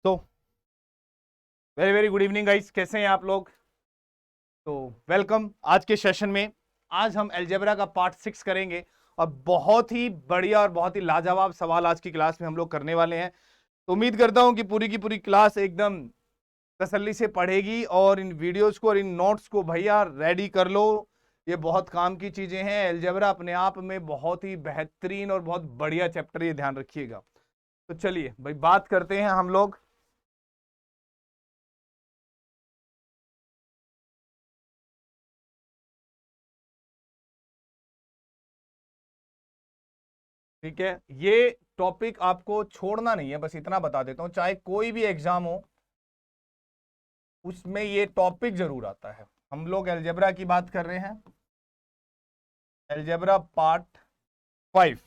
तो very very good evening guys, कैसे हैं आप लोग। तो वेलकम आज के सेशन में। आज हम अलजेब्रा का पार्ट 6 करेंगे और बहुत ही बढ़िया और बहुत ही लाजवाब सवाल आज की क्लास में हम लोग करने वाले हैं। तो उम्मीद करता हूं कि पूरी की पूरी क्लास एकदम तसल्ली से पढ़ेगी और इन वीडियोस को और इन नोट्स को भैया रेडी कर लो। ये बहुत काम की चीजें हैं। अलजेब्रा अपने आप में बहुत ही बेहतरीन और बहुत बढ़िया चैप्टर, ये ध्यान रखिएगा। तो चलिए भाई बात करते हैं हम लोग। ठीक है, ये टॉपिक आपको छोड़ना नहीं है, बस इतना बता देता हूं, चाहे कोई भी एग्जाम हो उसमें ये टॉपिक जरूर आता है। हम लोग अलजेब्रा की बात कर रहे हैं, अलजेब्रा पार्ट 5।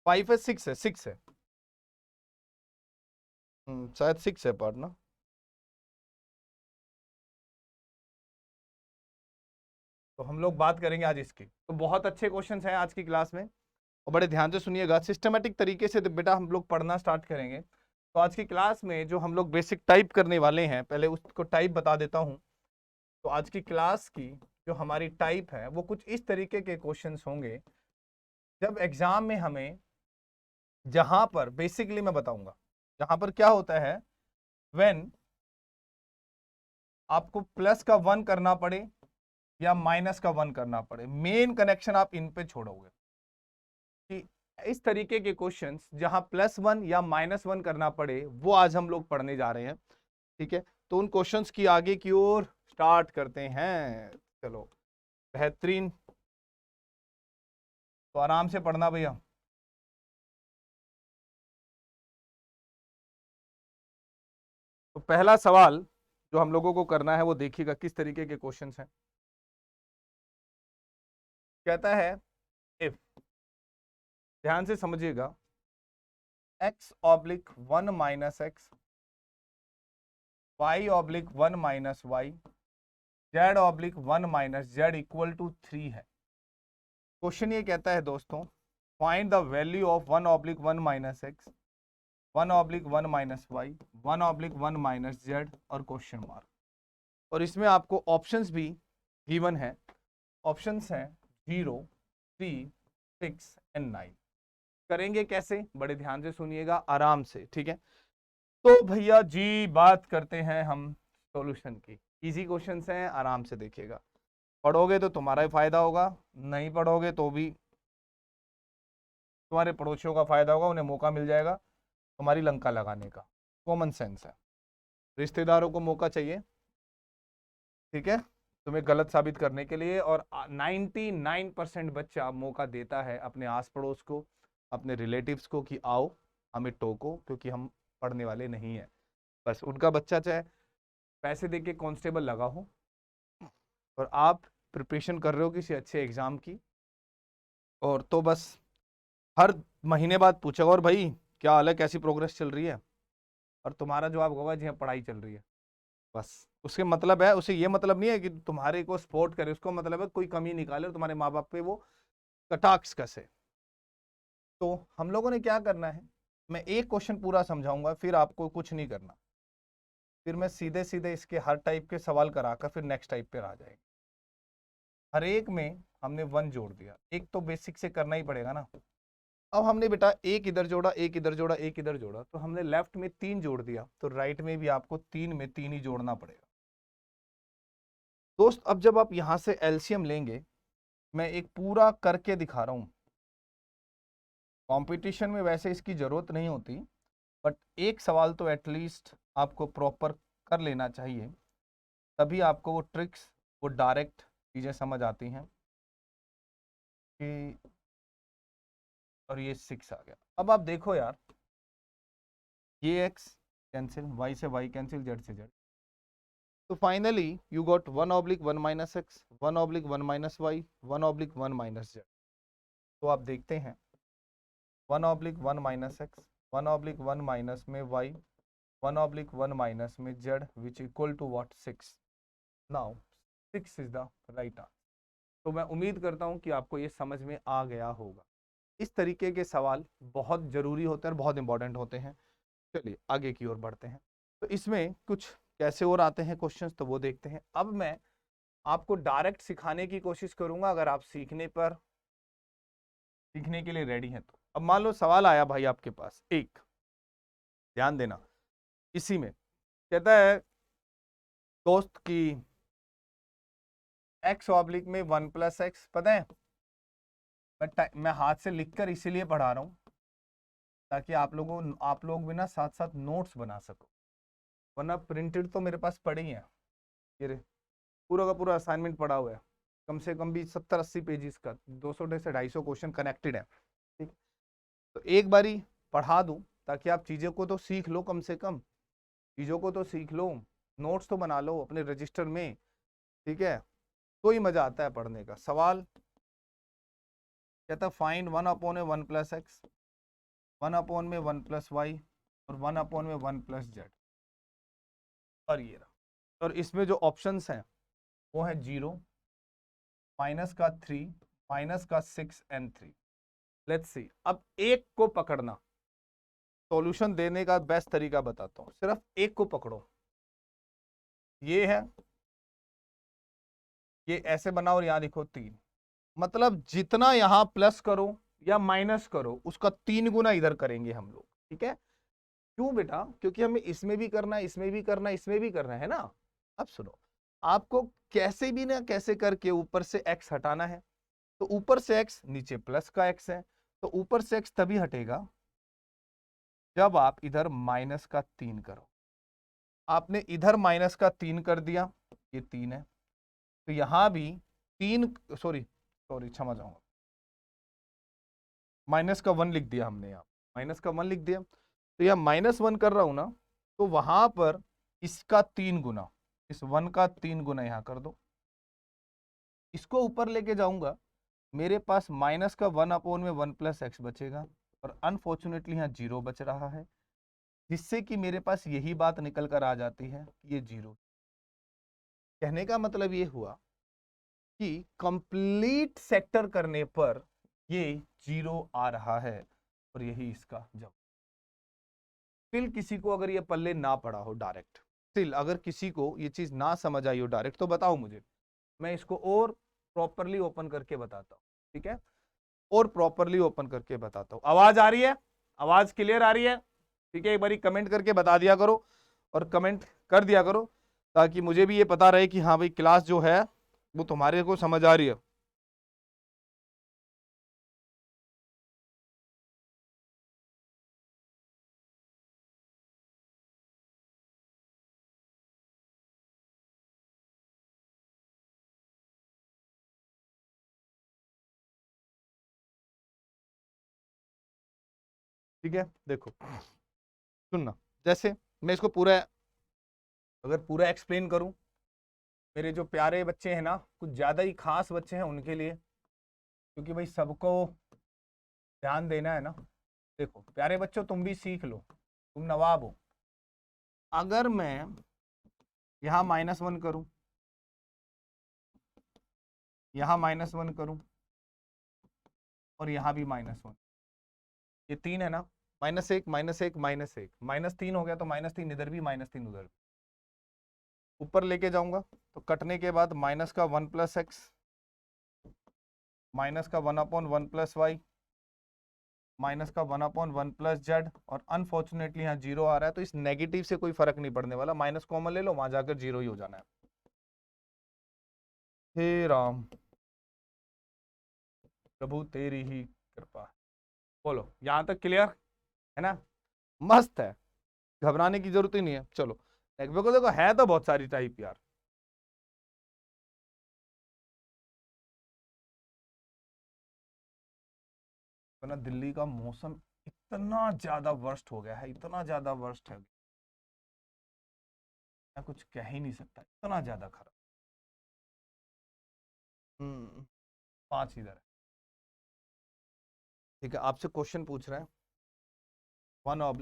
5 है, 6 है, 6 है। शायद 6 है पार्ट ना। तो हम लोग बात करेंगे आज इसकी। तो बहुत अच्छे क्वेश्चंस हैं आज की क्लास में और बड़े ध्यान से सुनिएगा। सिस्टमेटिक तरीके से तो बेटा हम लोग पढ़ना स्टार्ट करेंगे। तो आज की क्लास में जो हम लोग बेसिक टाइप करने वाले हैं, पहले उसको टाइप बता देता हूं। तो आज की क्लास की जो हमारी टाइप है वो कुछ इस तरीके के क्वेश्चंस होंगे। जब एग्जाम में हमें, जहां पर बेसिकली मैं बताऊंगा, जहां पर क्या होता है, व्हेन आपको प्लस का 1 करना पड़े या माइनस का 1 करना पड़े, मेन कनेक्शन आप इन पे छोड़ोगे कि इस तरीके के क्वेश्चंस जहां +1 या -1 करना पड़े, वो आज हम लोग पढ़ने जा रहे हैं। ठीक है, तो उन क्वेश्चंस की आगे की ओर स्टार्ट करते हैं। चलो बेहतरीन, तो आराम से पढ़ना भैया। तो पहला सवाल जो हम लोगों को करना है वो देखिएगा किस तरीके के क्वेश्चंस हैं। कहता है इफ, ध्यान से समझिएगा, x/1 - x, y/1 - y, z/1 - z = 3 है। क्वेश्चन ये कहता है दोस्तों, find the value of 1/1 - x, 1/1 - y, 1/1 - z और क्वेश्चन मार्क। और इसमें आपको ऑप्शंस भी गिवन है। ऑप्शंस हैं 0, 3, 6 एंड 9। करेंगे कैसे, बड़े ध्यान से सुनिएगा आराम से, ठीक है। तो भैया जी बात करते हैं हम सॉल्यूशन की। इजी क्वेश्चंस हैं, आराम से देखिएगा। पढ़ोगे तो तुम्हारा ही फायदा होगा, नहीं पढ़ोगे तो भी तुम्हारे पड़ोसियों का फायदा होगा, उन्हें मौका मिल जाएगा तुम्हारी लंका लगाने का। कॉमन सेंस है, रिश्तेदारों को मौका चाहिए, ठीक है, तुम्हें गलत साबित करने के लिए। और 99% बच्चा मौका देता है अपने आस पड़ोस को, अपने रिलेटिव्स को कि आओ हमें टोको, क्योंकि हम पढ़ने वाले नहीं है। बस उनका बच्चा चाहे पैसे दे के कांस्टेबल लगा हो और आप प्रिपरेशन कर रहे हो किसी अच्छे एग्जाम की, और तो बस हर महीने बाद पूछेगा और भाई क्या हाल है, कैसी प्रोग्रेस चल रही है, और तुम्हारा जवाब होगा जी हाँ पढ़ाई चल रही है। बस उसके मतलब है, उसे ये मतलब नहीं है कि तुम्हारे को सपोर्ट करे, उसको मतलब है कोई कमी निकाले और तुम्हारे माँ बाप पे वो कटाक्ष कसे। तो हम लोगों ने क्या करना है, मैं एक क्वेश्चन पूरा समझाऊंगा, फिर आपको कुछ नहीं करना, फिर मैं सीधे सीधे इसके हर टाइप के सवाल कराकर फिर नेक्स्ट टाइप पे आ जाएंगे। हर एक में हमने 1 जोड़ दिया, एक तो बेसिक से करना ही पड़ेगा ना। अब हमने बेटा एक इधर जोड़ा, एक इधर जोड़ा, एक इधर जोड़ा, तो हमने लेफ्ट में 3 जोड़ दिया, तो राइट में भी आपको 3 में 3 ही जोड़ना पड़ेगा। दोस्त अब जब आप यहां से एलसीएम लेंगे, मैं एक पूरा करके दिखा रहा हूं। कंपटीशन में वैसे इसकी जरूरत नहीं होती, बट एक सवाल तो एटलीस्ट आपको प्रॉपर कर लेना चाहिए, तभी आपको वो ट्रिक्स, वो डायरेक्ट चीजें समझ आती हैं कि। और ये 6 आ गया। अब आप देखो यार, ये x कैंसिल, y से y कैंसिल, z से z। तो finally you got 1/1 - x, 1/1 - y, 1/1 - z। तो आप देखते हैं 1/1 - x, 1/1 माइनस में y, 1/1 माइनस में z, which equal to what, 6। Now 6 is the right answer. तो मैं उम्मीद करता हूं कि आपको ये समझ में आ गया होगा। इस तरीके के सवाल बहुत जरूरी होते हैं और बहुत इंपॉर्टेंट होते हैं। चलिए आगे की ओर बढ़ते हैं। तो इसमें कुछ कैसे और आते हैं क्वेश्चंस, तो वो देखते हैं। अब मैं आपको डायरेक्ट सिखाने की कोशिश करूंगा, अगर आप सीखने के लिए रेडी हैं तो। अब मान लो सवाल आया भाई आपके पास एक, ध्यान देना, इसी में कहता है दोस्त की x ऑब्लिक में 1+x, पता है मैं हाथ से लिखकर इसीलिए पढ़ा रहा हूं ताकि आप लोग भी ना साथ साथ नोट्स बना सको, वरना प्रिंटेड तो मेरे पास पड़े ही है, ये पूरा का पूरा असाइनमेंट पड़ा हुआ है, कम से कम भी 70-80 पेजेस का, 200 से 250 क्वेश्चन कनेक्टेड है। ठीक, तो एक बारी पढ़ा दूं ताकि आप चीज़ों को तो सीख लो, कम से कम चीज़ों को तो सीख लो, नोट्स तो बना लो अपने रजिस्टर में। ठीक है, तो ही मजा आता है पढ़ने का। सवाल कहता फाइंड 1/(1+x), 1/(1+y) और 1/(1+z), और ये रहा। और इसमें जो ऑप्शंस हैं वो है 0, -3, -6 एंड 3। लेट्स सी, अब एक को पकड़ना, सॉल्यूशन देने का बेस्ट तरीका बताता हूं, सिर्फ एक को पकड़ो। ये है, ये ऐसे बनाओ और यहां लिखो 3, मतलब जितना यहां प्लस करो या माइनस करो उसका 3 गुना इधर करेंगे हम लोग। ठीक है, क्यों बेटा? क्योंकि हमें इसमें भी करना है, इसमें भी करना है, इसमें भी करना है ना। अब सुनो, आपको कैसे भी ना कैसे करके ऊपर से x हटाना है, तो ऊपर से x, नीचे प्लस का x है, तो ऊपर से x तभी हटेगा जब आप इधर -3 करो। आपने इधर -3 कर दिया, ये 3 है, तो यहां भी 3, सॉरी क्षमा चाहूंगा, -1 लिख दिया हमने, यहाँ -1 लिख दिया, तो यह -1 कर रहा हूं ना, तो वहां पर इसका 3 गुना, इस 1 का 3 गुना यहां कर दो। इसको ऊपर लेके जाऊंगा, मेरे पास -1/(1+x) बचेगा, और अनफॉर्चुनेटली यहाँ 0 बच रहा है, जिससे कि मेरे पास यही बात निकल कर आ जाती है, ये 0। कहने का मतलब ये हुआ कि कंप्लीट सेक्टर करने पर ये 0 आ रहा है, और यही इसका जवाब। स्टिल किसी को अगर ये पल्ले ना पड़ा हो डायरेक्ट, स्टिल अगर किसी को ये चीज ना समझ आई हो डायरेक्ट, तो बताओ मुझे, मैं इसको और प्रॉपरली ओपन करके बताता हूँ। ठीक है, और प्रॉपरली ओपन करके बताता हूँ। आवाज आ रही है? आवाज क्लियर आ रही है? ठीक है, एक बारी कमेंट करके बता दिया करो, और कमेंट कर दिया करो, ताकि मुझे भी ये पता रहे कि हाँ भाई क्लास जो है वो तुम्हारे को समझ आ रही है। ठीक है, देखो सुनना, जैसे मैं इसको पूरा, अगर पूरा एक्सप्लेन करूं, मेरे जो प्यारे बच्चे हैं ना, कुछ ज्यादा ही खास बच्चे हैं उनके लिए, क्योंकि भाई सबको ध्यान देना है ना। देखो प्यारे बच्चों, तुम भी सीख लो, तुम नवाब हो। अगर मैं यहां -1 करूं, यहां -1 करूं, और यहां भी -1, ये 3 है ना, -1, -1, -1, -3 हो गया, तो -3 इधर भी, -3 उधर भी। ऊपर लेके जाऊंगा तो कटने के बाद -1+x, -1/(1+y), -1/(1+z), और अनफॉर्चुनेटली यहाँ 0 आ रहा है, तो इस नेगेटिव से कोई फर्क नहीं पड़ने वाला, माइनस कॉमन ले लो, वहां जाकर 0 ही हो जाना है। हे राम प्रभु तेरी ही कृपा। बोलो यहां तक क्लियर है ना? मस्त है, घबराने की जरूरत ही नहीं है। चलो देखो देखो, है तो बहुत सारी टाइप यार। ना दिल्ली का मौसम इतना ज्यादा वर्स्ट हो गया है, इतना ज्यादा वर्स्ट है, मैं कुछ कह ही नहीं सकता, इतना ज्यादा खराब। 5 इधर है। ठीक है, आपसे क्वेश्चन पूछ रहे हैं,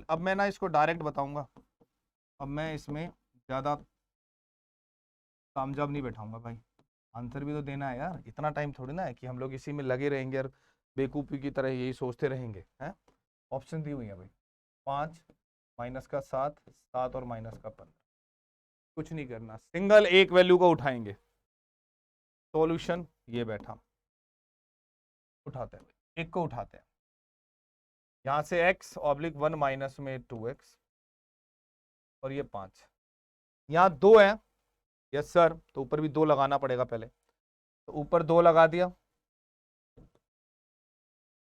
अब मैं ना इसको डायरेक्ट बताऊंगा, अब मैं इसमें ज्यादा कामयाब नहीं बैठाऊंगा भाई, आंसर भी तो देना है यार, इतना टाइम थोड़ी ना है कि हम लोग इसी में लगे रहेंगे और बेवकूफ़ी की तरह यही सोचते रहेंगे हैं। ऑप्शन दी हुई है भाई, 5, माइनस का 7, 7 और माइनस का 15। कुछ नहीं करना, सिंगल एक वैल्यू को उठाएंगे। सॉल्यूशन ये बैठा, उठाते हैं, एक को उठाते हैं। यहां से x ऑब्लिक 1 माइनस में 2x और ये 5। यहां 2 है, यस सर, तो ऊपर भी 2 लगाना पड़ेगा पहले, तो ऊपर 2 लगा दिया,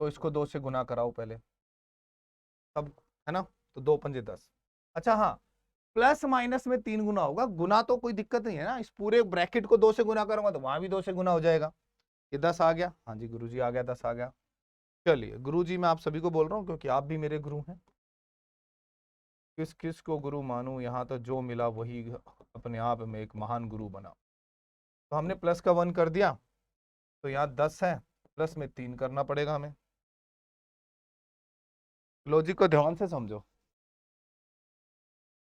तो इसको 2 से गुना कराओ पहले, तब है ना, तो 2 पंजे 10। अच्छा हाँ, प्लस माइनस में 3 गुना होगा, गुना तो कोई दिक्कत नहीं है ना, इस पूरे ब्रैकेट को 2 से गुना करूंगा तो वहां भी 2 से गुना हो जाएगा। ये 10 आ गया, हाँ जी गुरुजी आ गया, 10 आ गया। चलिए गुरुजी मैं आप सभी को बोल रहा हूँ क्योंकि आप भी मेरे गुरु हैं। किस किस को गुरु मानूं, यहाँ तो जो मिला वही अपने आप में एक महान गुरु बना। तो हमने प्लस का 1 कर दिया, तो यहाँ 10 है, प्लस में 3 करना पड़ेगा हमें। लॉजिक को ध्यान से समझो,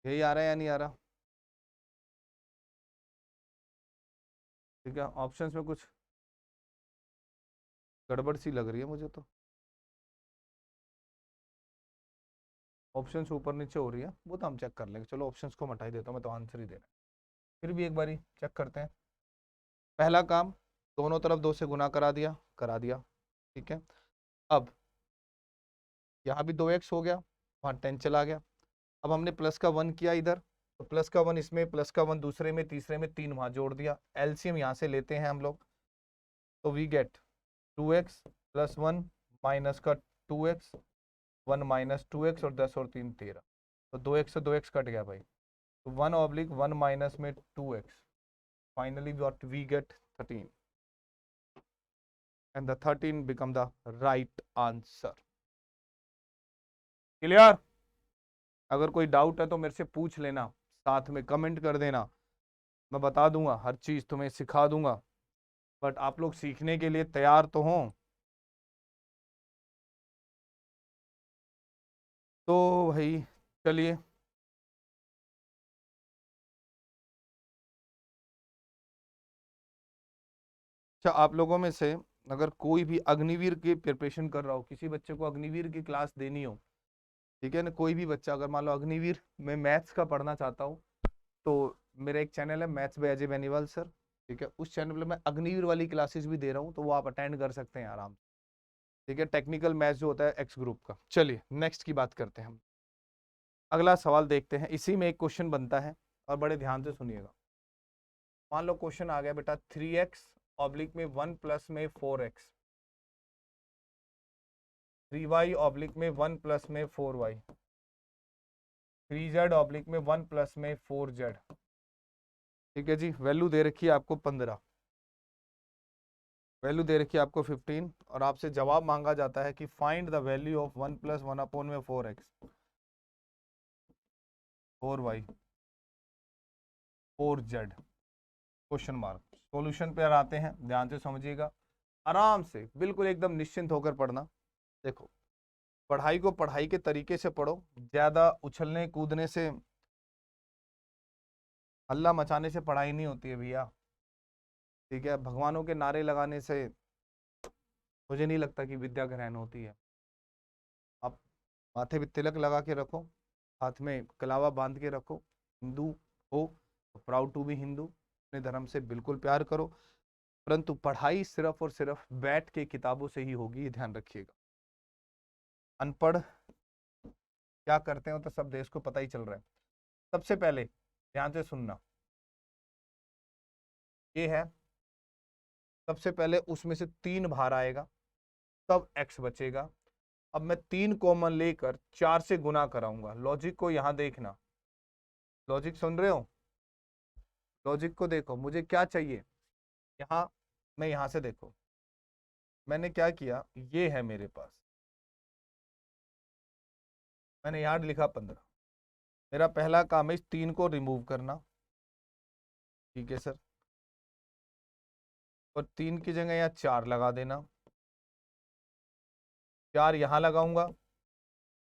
यही आ रहा है या नहीं आ रहा? ठीक है, ऑप्शंस में कुछ गड़बड़ सी लग रही है मुझे तो, ऑप्शंस ऊपर नीचे हो रही है, वो तो हम चेक कर लेंगे। चलो ऑप्शंस को हटा ही देता हूँ, मैं तो आंसर ही दे रहा हूँ, फिर भी एक बारी चेक करते हैं। पहला काम, दोनों तरफ 2 से गुना करा दिया, ठीक है। अब यहाँ भी 2x हो गया, वहाँ 10 चला गया। अब हमने प्लस का 1 किया इधर, तो प्लस का 1 इसमें, प्लस का 1 दूसरे में, तीसरे में, 3 वहाँ जोड़ दिया। एलसीएम यहाँ से लेते हैं हम लोग, तो we get 2x plus 1 minus का 2x, 1 माइनस 2x और 10 और 3 13, तो 2x से 2x कट गया भाई, तो 1 ऑब्लिक 1 माइनस में 2x, finally what we get 13, and the 13 become the right answer. Clear? अगर कोई डाउट है तो मेरे से पूछ लेना, साथ में कमेंट कर देना, मैं बता दूंगा, हर चीज तुम्हें सिखा दूंगा, बट आप लोग सीखने के लिए तैयार तो हों। तो भाई चलिए, अच्छा आप लोगों में से अगर कोई भी अग्निवीर की प्रिपरेशन कर रहा हो, किसी बच्चे को अग्निवीर की क्लास देनी हो, ठीक है ना, कोई भी बच्चा अगर मान लो अग्निवीर में मैथ्स का पढ़ना चाहता हो, तो मेरा एक चैनल है maths by Ajay Beniwal sir, ठीक है, उस चैनल पे मैं अग्निवीर वाली क्लासेस भी दे रहा हूँ, तो वो आप अटेंड कर सकते हैं आराम से, ठीक है, टेक्निकल मैथ्स जो होता है एक्स ग्रुप का। चलिए नेक्स्ट की बात करते हैं हम, अगला सवाल देखते हैं, इसी में एक क्वेश्चन बनता है और बड़े ध्यान से सुनिएगा। मान लो क्वेश्चन आ गया बेटा 3x ऑब्लिक में 1 प्लस में 4x, 3y ऑब्लिक में 1 प्लस में 4y, 3z ऑब्लिक में 1 प्लस में 4z, ठीक है जी। वैल्यू दे रखी है आपको 15, वैल्यू दे रखी है आपको 15, और आपसे जवाब मांगा जाता है कि find the value of 1 plus 1 upon में 4x, 4y, 4z, question mark. Solution पे आते हैं, ध्यान से समझिएगा, आराम से बिल्कुल एकदम निश्चिंत होकर पढ़ना। देखो, पढ़ाई को पढ़ाई के तरीके से पढ़ो, ज्यादा उछलने कूदने से, हल्ला मचाने से पढ़ाई नहीं होती है भैया, ठीक है। भगवानों के नारे लगाने से मुझे नहीं लगता कि विद्या ग्रहण होती है। आप माथे पे तिलक लगा के रखो, हाथ में कलावा बांध के रखो, हिंदू हो तो प्राउड टू बी हिंदू, अपने धर्म से बिल्कुल प्यार करो, परंतु पढ़ाई सिर्फ और सिर्फ बैठ के किताबों से ही होगी, ये ध्यान रखिएगा। अनपढ़ क्या करते हो तो सब देश को पता ही चल रहा है। सबसे पहले ध्यान से सुनना, ये है, सबसे पहले उसमें से 3 बाहर आएगा, तब x बचेगा। अब मैं 3 कॉमन लेकर 4 से गुना कराऊंगा। लॉजिक को यहां देखना, लॉजिक सुन रहे हो, लॉजिक को देखो, मुझे क्या चाहिए यहाँ, मैं यहां से देखो, मैंने क्या किया, ये है मेरे पास, मैंने यहां लिखा 15, मेरा पहला काम है इस 3 को रिमूव करना, ठीक है सर, और 3 की जगह यहाँ 4 लगा देना, 4 यहां लगाऊंगा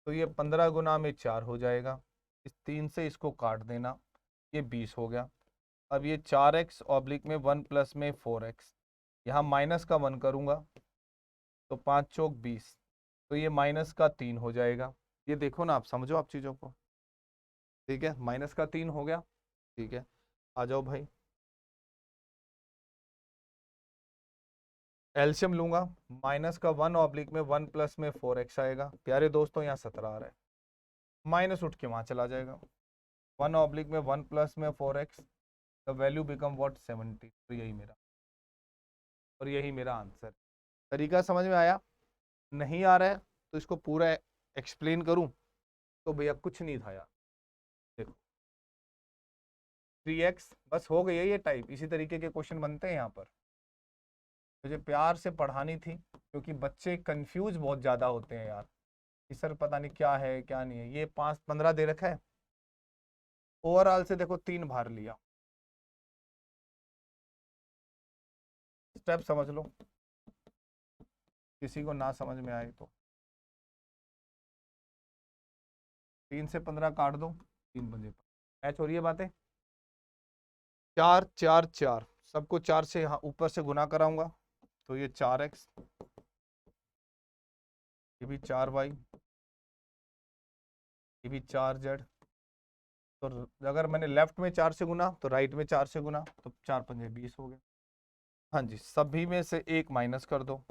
तो ये 15 गुना में 4 हो जाएगा, इस 3 से इसको काट देना, ये 20 हो गया। अब ये 4x ऑब्लिक में 1 प्लस में 4x, यहाँ माइनस का 1 करूंगा तो 5 चौक 20, तो ये माइनस का 3 हो जाएगा। ये देखो ना, आप समझो आप चीज़ों को, ठीक है, माइनस का 3 हो गया। ठीक है, आ जाओ भाई, एलसीएम लूंगा। माइनस का 1 में 1 प्लस में 4x आएगा। प्यारे दोस्तों यहाँ 17 आ रहा है, माइनस उठ के वहां चला जाएगा। 1 में 1 प्लस में 4x, the value become what 70। तो यही मेरा, और यही मेरा आंसर। तरीका समझ में आया? नहीं आ रहा है तो इसको पूरा एक्सप्लेन करूं तो भैया कुछ नहीं था यार। देखो 3x बस हो गई है ये टाइप। इसी तरीके के क्वेश्चन बनते हैं यहाँ पर। मुझे प्यार से पढ़ानी थी क्योंकि बच्चे कंफ्यूज बहुत ज़्यादा होते हैं यार कि सर पता नहीं क्या है क्या नहीं है। ये 5-15 दे रखा है, ओवरऑल से देखो 3 भार लिया। स्टेप समझ लो, किसी को ना समझ में आए तो। 3 से 15 काट दो, 3 पंजे मैच हो रही है बातें। 4 4 4, सबको 4 से यहाँ ऊपर से गुना कराऊंगा तो ये 4x, ये भी 4y, ये भी 4z। तो अगर मैंने लेफ्ट में 4 से गुना तो राइट में 4 से गुना, तो 4 पंजे 20 हो गए। हाँ जी, सभी में से एक माइनस कर दो।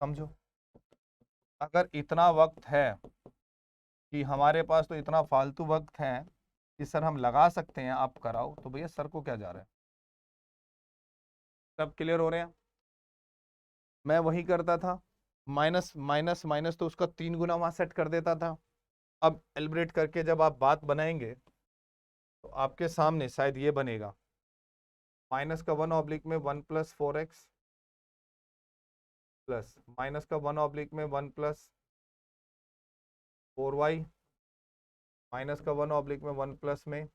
समझो, अगर इतना वक्त है कि हमारे पास तो इतना फालतू वक्त है कि सर हम लगा सकते हैं, आप कराओ, तो भैया सर को क्या जा रहा है। सब क्लियर हो रहे हैं? मैं वही करता था, माइनस माइनस माइनस तो उसका 3 गुना वहां सेट कर देता था। अब एलिब्रेट करके जब आप बात बनाएंगे तो आपके सामने शायद ये बनेगा, माइनस का 1 में 1 प्लस 4x प्लस माइनस का 1 में 1 प्लस 4y माइनस का 1 में 1 प्लस में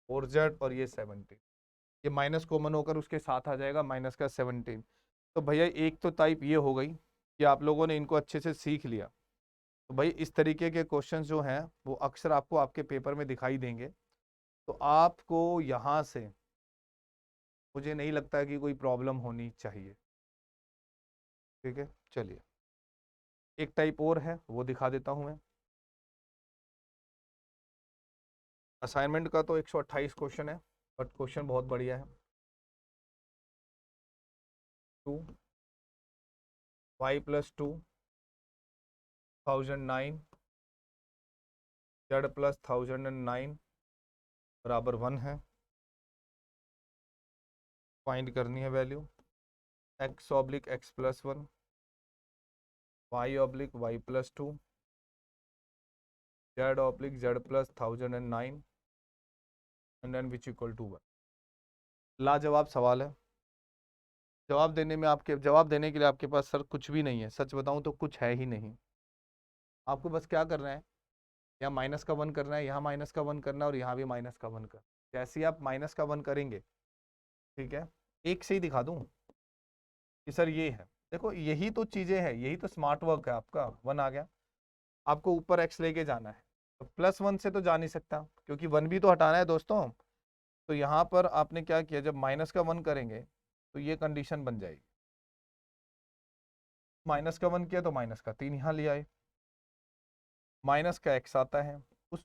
4z और ये 17। ये माइनस कॉमन होकर उसके साथ आ जाएगा, माइनस का 17। तो भैया एक तो टाइप ये हो गई कि आप लोगों ने इनको अच्छे से सीख लिया। तो भाई इस तरीके के क्वेश्चंस जो हैं वो अक्सर आपको आपके पेपर में दिखाई देंगे। तो आपको यहाँ से मुझे नहीं लगता कि कोई प्रॉब्लम होनी चाहिए। ठीक है, चलिए एक टाइप और है वो दिखा देता हूँ मैं। असाइनमेंट का तो 128 क्वेश्चन है, बट क्वेश्चन बहुत बढ़िया है। 2y + 2 1009 z + 1009 बराबर 1 है। फाइंड करनी है value x/x + 1 y/y + 2 z/z + 1009 and then which equal to 1। लाजवाब सवाल है। जवाब देने के लिए आपके पास सर कुछ भी नहीं है। सच बताऊं तो कुछ है ही नहीं। आपको बस क्या करना है, यहाँ माइनस का 1 करना है, यहाँ माइनस का 1 करना है और यहाँ भी माइनस का 1 करना है। जैसे ही आप माइनस का 1 करेंगे, ठीक है, एक से ही दिखा दूं कि सर ये है। देखो यही तो चीजें हैं, यही तो स्मार्ट वर्क है आपका। 1 आ गया, आपको ऊपर x लेके जाना है, तो +1 से तो जा नहीं सकता क्योंकि 1 भी तो हटाना है दोस्तों। तो यहाँ पर आपने क्या किया, जब माइनस का 1 करेंगे तो ये कंडीशन बन जाएगी। माइनस का 1 किया तो माइनस का 3 यहाँ ले आए, माइनस का x आता है, उस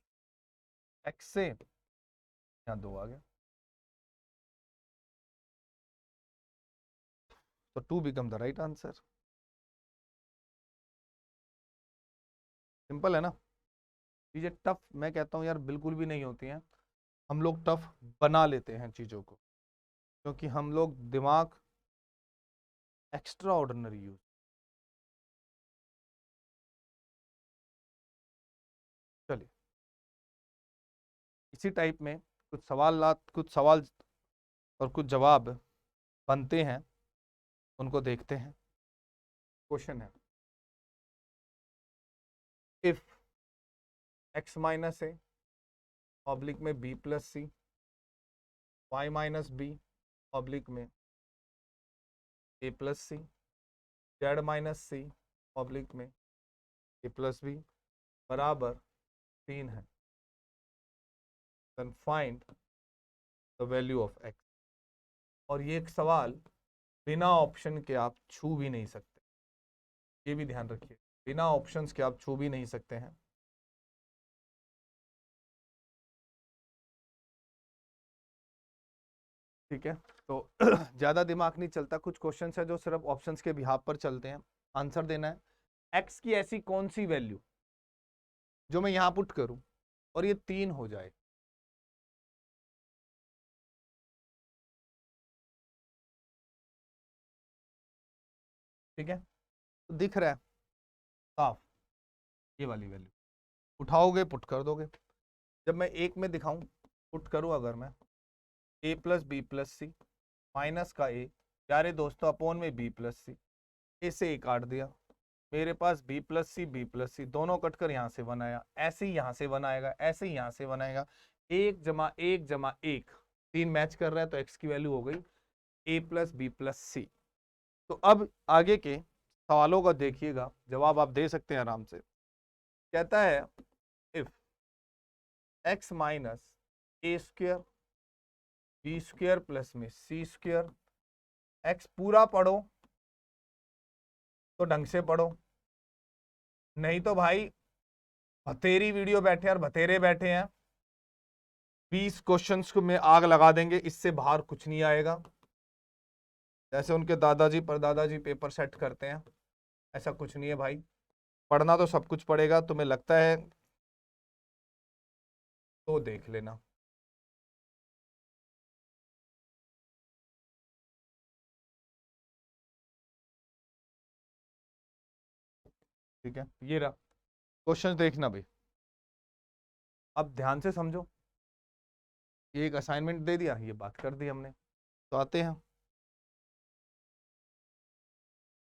x से यहाँ 2 आ गया, तो 2 become the right answer. Simple है ना। चीजें टफ मैं कहता हूँ यार बिल्कुल भी नहीं होती हैं। हम लोग टफ बना लेते हैं चीजों को, क्योंकि हम लोग दिमाग एक्स्ट्रा ऑर्डिनरी यूज। चलिए इसी टाइप में कुछ सवाल और कुछ जवाब बनते हैं, उनको देखते हैं। क्वेश्चन है, इफ x - a ऑब्लिक में b + c, y - b oblique में a + c, z - c oblique में a + b बराबर 3 है, then find the value of x। और ये एक सवाल बिना ऑप्शन के आप छू भी नहीं सकते, ये भी ध्यान रखिए। बिना ऑप्शंस के आप छू भी नहीं सकते हैं। ठीक है, तो ज़्यादा दिमाग नहीं चलता, कुछ क्वेश्चन है जो सिर्फ ऑप्शंस के बिहाफ पर चलते हैं, आंसर देना है। एक्स की ऐसी कौन सी वैल्यू जो मैं यहां पुट करूं और ये 3 हो जाए। ठीक है, तो दिख रहा है साफ, ये वाली वैल्यू उठाओगे पुट कर दोगे। जब मैं एक में दिखाऊं, पुट करूं अगर मैं a plus b plus c minus का a, प्यारे दोस्तों अपॉन में b प्लस सी, ए से ए काट दिया, मेरे पास बी प्लस सी दोनों कटकर यहाँ से वन आया, ऐसे ही यहाँ से वन आएगा, ऐसे ही यहाँ से वन आएगा, 1 + 1 = 1, 3 मैच कर रहा है तो x की वैल्यू हो गई a प्लस बी प्लस सी। तो अब आगे के सवालों का देखिएगा, जवाब आप दे सकते हैं आराम से। कहता है if x minus a square b square plus में सी स्क्वेयर, x पूरा पढ़ो तो ढंग से पढ़ो, नहीं तो भाई भतेरी वीडियो बैठे और भतेरे बैठे हैं, 20 क्वेश्चंस को में आग लगा देंगे, इससे बाहर कुछ नहीं आएगा। जैसे उनके दादाजी परदादाजी पेपर सेट करते हैं, ऐसा कुछ नहीं है भाई, पढ़ना तो सब कुछ पड़ेगा, तुम्हें लगता है तो देख लेना। ठीक है, ये रहा क्वेश्चन, देखना भाई, अब ध्यान से समझो। ये एक असाइनमेंट दे दिया, ये बात कर दी हमने, तो आते हैं।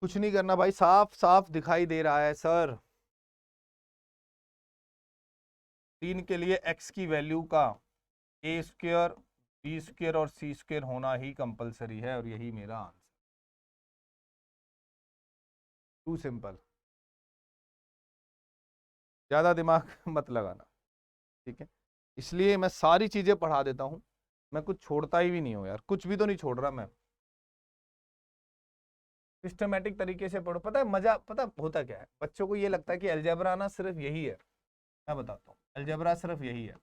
कुछ नहीं करना भाई, साफ साफ दिखाई दे रहा है सर, 3 के लिए x की वैल्यू का a स्क्वेयर बी स्क्वेयर और सी स्क्वेयर होना ही कंपलसरी है, और यही मेरा आंसर। टू सिंपल, ज्यादा दिमाग मत लगाना। ठीक है, इसलिए मैं सारी चीजें पढ़ा देता हूं, मैं कुछ छोड़ता ही भी नहीं हूं यार, कुछ भी तो नहीं छोड़ रहा मैं, सिस्टमेटिक तरीके से पढ़ो। पता है मजा, पता होता क्या है, बच्चों को ये लगता है कि अलजेब्रा ना सिर्फ यही है, मैं बताता हूँ अलजेब्रा सिर्फ यही है,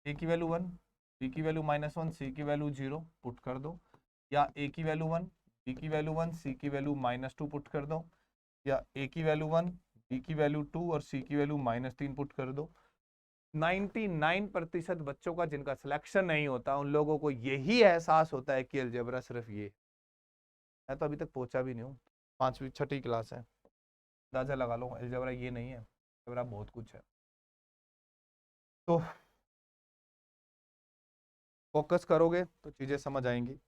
ए की वैल्यू 1 बी की वैल्यू -1 सी की वैल्यू 0 पुट कर दो, या ए की वैल्यू 1 बी की वैल्यू 1 सी की वैल्यू -2 पुट कर दो, या ए की वैल्यू 1 बी की वैल्यू 2 और सी की वैल्यू -3 पुट कर दो। 99% बच्चों का जिनका सिलेक्शन नहीं होता, उन लोगों को यही एहसास होता है कि अलजेब्रा सिर्फ ये। मैं तो अभी तक पहुंचा भी नहीं हूँ, 5वीं 6ठी क्लास है, अंदाजा लगा लो अलजेब्रा ये नहीं है, अलजेब्रा बहुत कुछ है। तो फोकस करोगे तो चीजें समझ आएंगी।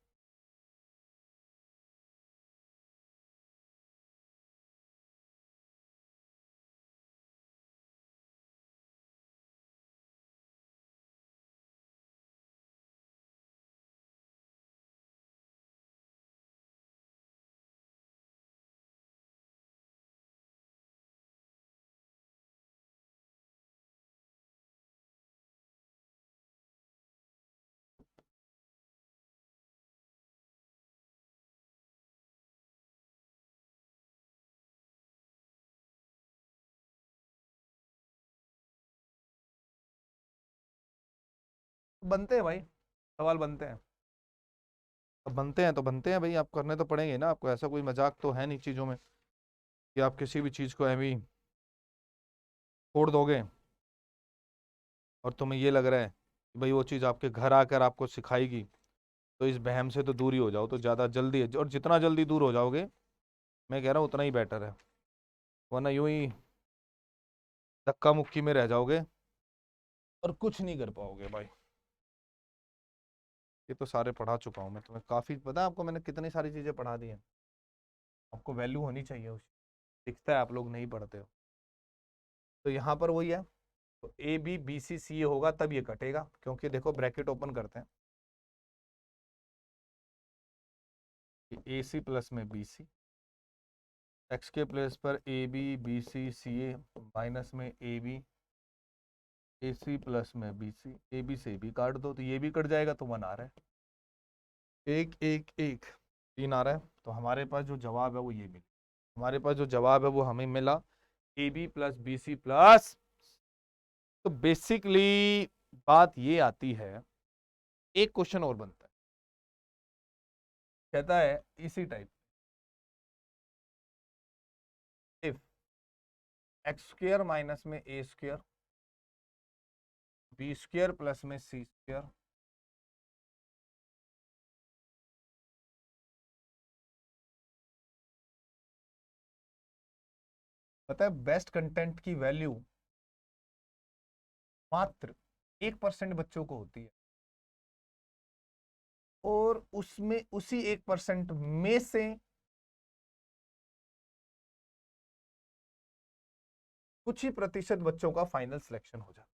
बनते हैं भाई, सवाल बनते हैं, अब बनते हैं तो बनते हैं भाई, आप करने तो पड़ेंगे ना आपको, ऐसा कोई मजाक तो है नहीं चीज़ों में कि आप किसी भी चीज़ को ऐवी छोड़ दोगे और तुम्हें ये लग रहा है कि भाई वो चीज़ आपके घर आकर आपको सिखाएगी, तो इस वहम से तो दूर ही हो जाओ तो ज़्यादा जल्दी है, और जितना जल्दी दूर हो जाओगे मैं कह रहा हूँ उतना ही बेटर है, वरना यूं ही धक्का मुक्की में रह जाओगे और कुछ नहीं कर पाओगे भाई। ये तो सारे पढ़ा चुका हूँ मैं तुम्हें, काफ़ी पता है आपको मैंने कितनी सारी चीज़ें पढ़ा दी हैं, आपको वैल्यू होनी चाहिए उस, दिखता है आप लोग नहीं पढ़ते हो। तो यहाँ पर वही है, तो ए बी बी सी सी ए होगा तब ये कटेगा, क्योंकि देखो ब्रैकेट ओपन करते हैं, ए सी प्लस में बी सी, एक्स के प्लेस पर a b c c a minus में ए सी प्लस में बी सी, ए बी से भी काट दो तो ये भी कट जाएगा, तो 1 आ रहा है, 1 1 1 3 आ रहा है, तो हमारे पास जो जवाब है वो ये मिला, हमारे पास जो जवाब है वो हमें मिला a b plus b c plus. तो बेसिकली बात ये आती है एक क्वेश्चन और बनता है, कहता है इसी type, if x square minus में ए स्क्र बी स्क्र प्लस में सी स्क्र पता है बेस्ट कंटेंट की वैल्यू मात्र 1% बच्चों को होती है, और उसमें उसी 1% में से कुछ ही प्रतिशत बच्चों का फाइनल सिलेक्शन हो जाता है।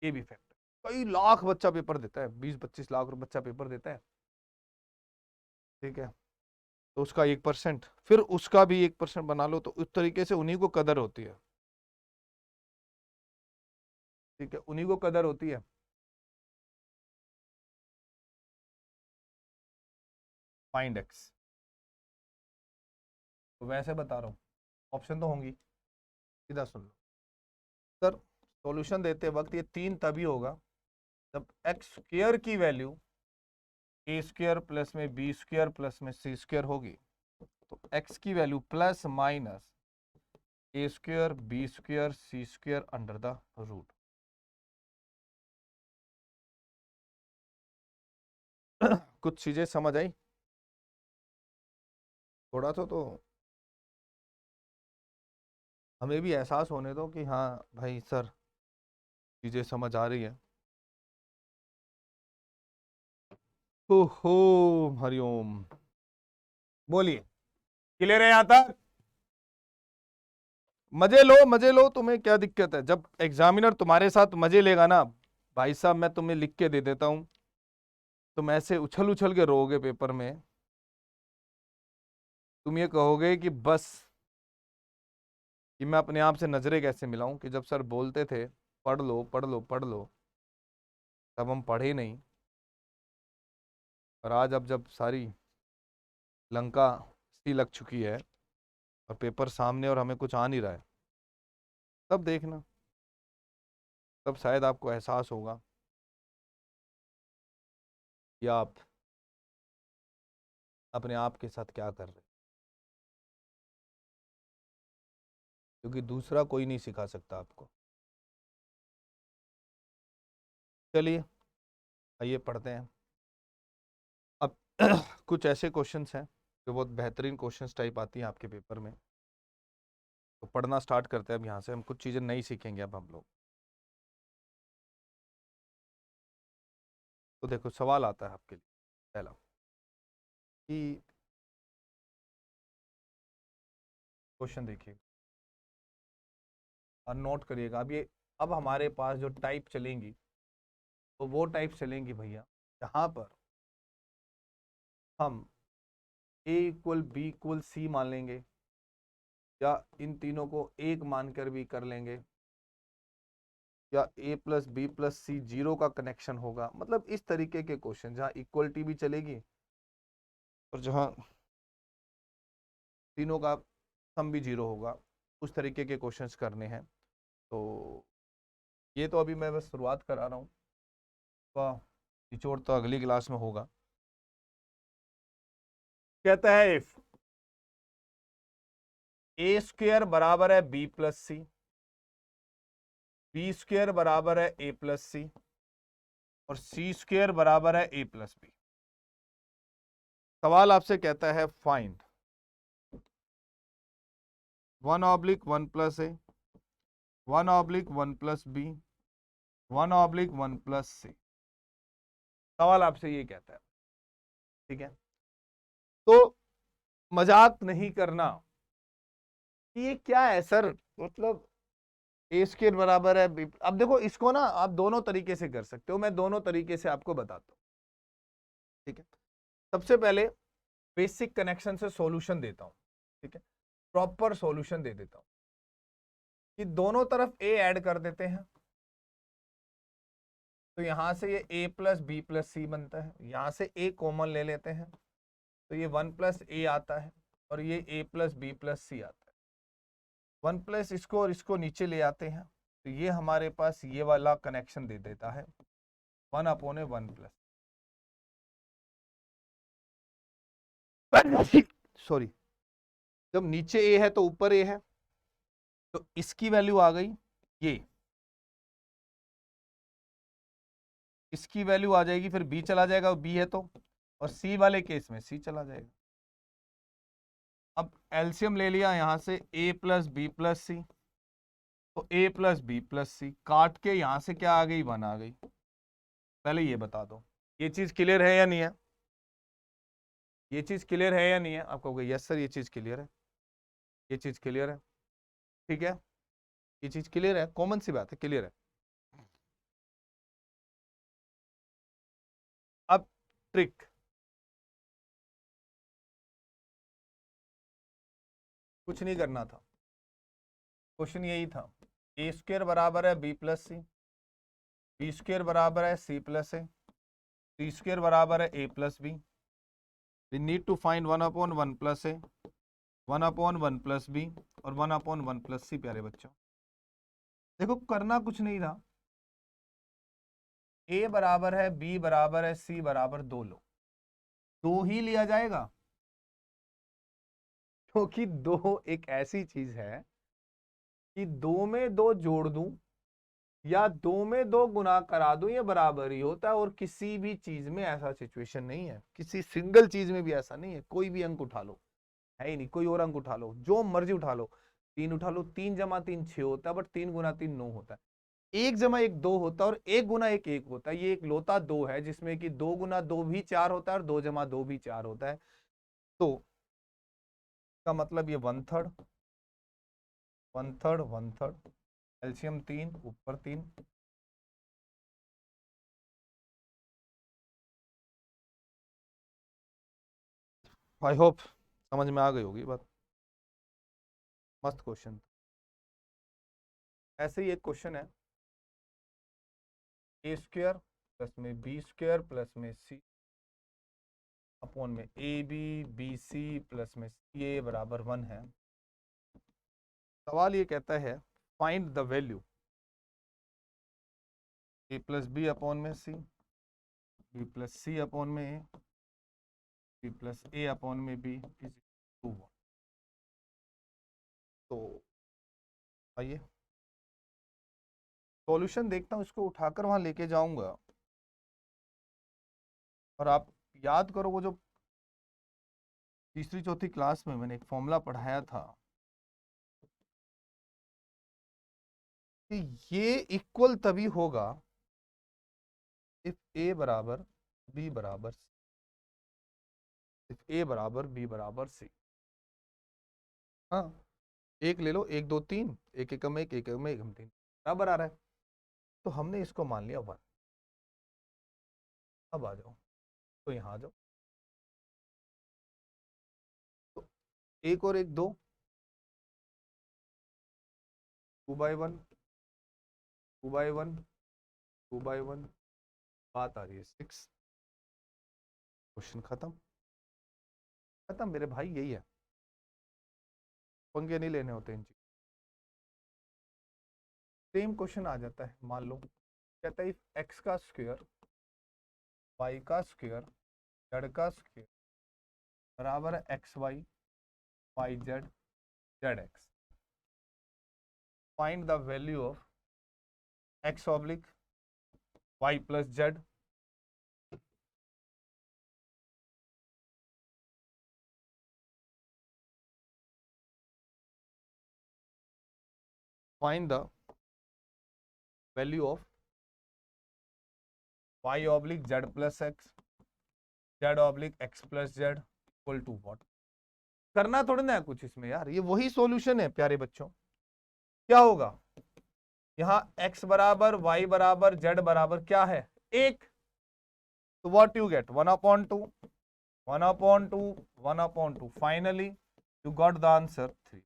ये भी फैक्ट है। कई लाख बच्चा पेपर देता है, 20-25 लाख बच्चा पेपर देता है, ठीक है, तो उसका 1%, फिर उसका भी 1% बना लो, तो उस तरीके से उन्हीं को कदर होती है, ठीक है, उन्हीं को कदर होती है। फाइंड एक्स, तो वैसे बता रहा हूँ, ऑप्शन तो होंगी, सीधा सुन लो सर। सॉल्यूशन देते वक्त ये 3 तभी होगा जब एक्स स्क्वायर की वैल्यू ए स्क्वायर प्लस में बी स्क्वायर प्लस में सी स्क्वायर होगी, तो एक्स की value plus minus a square b square c square under the root. कुछ चीजें समझ आई? थोड़ा तो हमें भी एहसास होने दो कि हाँ भाई सर चीजें समझ आ रही है। ओहो, हरिओम, बोलिए, क्लियर है यहाँ तक? मजे लो मजे लो, तुम्हें क्या दिक्कत है? जब एग्जामिनर तुम्हारे साथ मजे लेगा ना, भाई साहब मैं तुम्हें लिख के दे देता हूं, तुम ऐसे उछल उछल के रोओगे पेपर में, तुम ये कहोगे कि बस कि मैं अपने आप से नजरें कैसे मिलाऊं, कि जब सर बोलते थे पढ़ लो पढ़ लो पढ़ लो, तब हम पढ़े नहीं, और आज अब जब सारी लंका सी लग चुकी है और पेपर सामने और हमें कुछ आ नहीं रहा है, तब देखना, तब शायद आपको एहसास होगा कि आप अपने आप के साथ क्या कर रहे हैं, क्योंकि दूसरा कोई नहीं सिखा सकता आपको। चलिए आइए पढ़ते हैं अब। कुछ ऐसे क्वेश्चंस हैं जो बहुत बेहतरीन क्वेश्चंस टाइप आती हैं आपके पेपर में, तो पढ़ना स्टार्ट करते हैं अब। यहाँ से हम कुछ चीज़ें नई सीखेंगे अब हम लोग। तो देखो सवाल आता है आपके लिए पहला, कि क्वेश्चन देखिए और नोट करिएगा। अब ये, अब हमारे पास जो टाइप चलेंगी तो वो टाइप चलेंगी भैया जहाँ पर हम a equal b equal c मान लेंगे, या इन तीनों को एक मानकर भी कर लेंगे, या a plus b plus c zero का कनेक्शन होगा, मतलब इस तरीके के क्वेश्चन जहाँ इक्वलिटी भी चलेगी और जहाँ तीनों का सम भी जीरो होगा, उस तरीके के क्वेश्चंस करने हैं। तो ये तो अभी मैं बस शुरुआत करा रहा हूँ, वाह, निचोड़ तो अगली क्लास में होगा। कहता है इफ ए स्क्वेयर बराबर है B plus C, B square बराबर है ए प्लस सी, और सी स्क्वेयर बराबर है ए प्लस बी। सवाल आपसे कहता है find 1/1 plus A, 1/1 plus B, 1/1 plus सी। सवाल आपसे ये कहता है, ठीक है, तो मजाक नहीं करना कि ये क्या है सर, मतलब ए स्क्वायर बराबर है बी। अब देखो इसको ना आप दोनों तरीके से कर सकते हो, मैं दोनों तरीके से आपको बताता हूँ, ठीक है। सबसे पहले बेसिक कनेक्शन से सॉल्यूशन देता हूँ, ठीक है, प्रॉपर सॉल्यूशन दे देता हूँ कि दोनों तरफ ए ऐड कर देते हैं, तो यहां से ये a प्लस बी प्लस सी बनता है, यहां से a कॉमन ले लेते हैं तो ये 1 प्लस ए आता है, और ये a प्लस बी प्लस सी आता है। 1 प्लस इसको और इसको नीचे ले आते हैं, तो ये हमारे पास ये वाला कनेक्शन दे देता है, 1/1 सॉरी, जब नीचे ए है तो ऊपर ए है, तो इसकी वैल्यू आ गई ये, इसकी वैल्यू आ जाएगी, फिर बी चला जाएगा, बी है तो, और सी वाले केस में सी चला जाएगा। अब एलसीएम ले लिया यहां से a प्लस बी प्लस सी, तो a प्लस बी प्लस सी काट के यहां से क्या आ गई 1 आ गई। पहले ये बता दो ये चीज क्लियर है या नहीं है, ये चीज क्लियर है या नहीं है। आप कहोगे यस सर ये चीज क्लियर है, ये चीज क्लियर है, ठीक है, ये चीज क्लियर है, कॉमन सी बात है, क्लियर है। अब ट्रिक, कुछ नहीं करना था, क्वेश्चन यही था, ए स्क्वायर बराबर है B plus C, B square बराबर है C plus A, C square बराबर है A plus B. We need to find 1/1 plus A, 1/1 plus B और 1/1 प्लस सी। प्यारे बच्चों देखो करना कुछ नहीं था, ए बराबर है बी बराबर है सी बराबर 2 लो, 2 ही लिया जाएगा, क्योंकि 2 एक ऐसी चीज है कि 2 में 2 जोड़ दूं या 2 में 2 गुना करा दूं ये बराबर ही होता है। और किसी भी चीज में ऐसा सिचुएशन नहीं है, किसी सिंगल चीज में भी ऐसा नहीं है। कोई भी अंक उठा लो, है ही नहीं, कोई और अंक उठा लो, जो मर्जी उठा लो, 3 उठा लो, 3 जमा 3 6 होता है, बट 3 गुना 3 9 होता है, 1 जमा 1 2 होता है, और 1 गुना 1 1 होता है। ये एक लोता 2 है जिसमें कि 2 गुना 2 भी 4 होता है और 2 जमा 2 भी 4 होता है। तो का मतलब ये 1/3 1/3 1/3, एलसीएम 3 ऊपर 3। आई होप समझ में आ गई होगी बात, मस्त क्वेश्चन। ऐसे ही एक क्वेश्चन है, ए स्क्वायर प्लस में बी स्क्वायर प्लस में सी अपॉन में a b b c plus में सी ए बराबर 1 है। सवाल ये कहता है find the value a plus b upon में c, b plus c upon में a, b plus a upon में बी इज टू 1। तो आइए सॉल्यूशन देखता हूँ, इसको उठाकर वहां लेके जाऊंगा, और आप याद करो वो जो तीसरी चौथी क्लास में मैंने एक फॉर्मूला पढ़ाया था कि ये इक्वल तभी होगा इफ ए बराबर बी बराबर सी, इफ ए बराबर बी बराबर सी। हाँ एक ले लो, 1 2 3, एक एकम एक एकम एकम 3 बराबर आ रहा है, तो हमने इसको मान लिया 1। अब आ जाओ, तो यहाँ आ जाओ, तो 1 और 1 2, 2/1 2/1 2/1, बात आ रही है 6। क्वेश्चन खत्म, खत्म मेरे भाई, यही है, पंगे नहीं लेने होते इन चीज। सेम क्वेश्चन आ जाता है, मान लो कहता है एक्स का स्क्वायर वाई का स्क्वायर जेड का स्क्वायर बराबर है x y y z z x, find the value of x oblique y plus z. Find the value of y oblique z plus x z oblique x plus z equal to what. करना थोड़ा ना है कुछ इसमें यार, ये वही solution है प्यारे बच्चों। क्या होगा यहाँ x बराबर y बराबर z बराबर क्या है 1, तो what you get 1/2 1/2 1/2, finally you got the answer 3।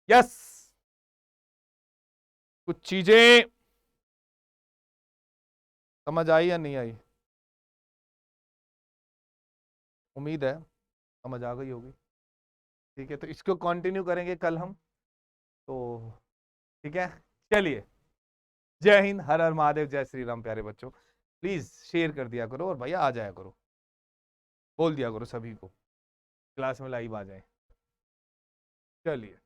Yes, कुछ चीजें समझ आई या नहीं आई, उम्मीद है समझ आ गई होगी। ठीक है, तो इसको कंटिन्यू करेंगे कल हम, तो ठीक है चलिए। जय हिंद, हर हर महादेव, जय श्री राम। प्यारे बच्चों प्लीज शेयर कर दिया करो और भैया आ जाया करो, बोल दिया करो सभी को क्लास में लाइव आ जाए। चलिए।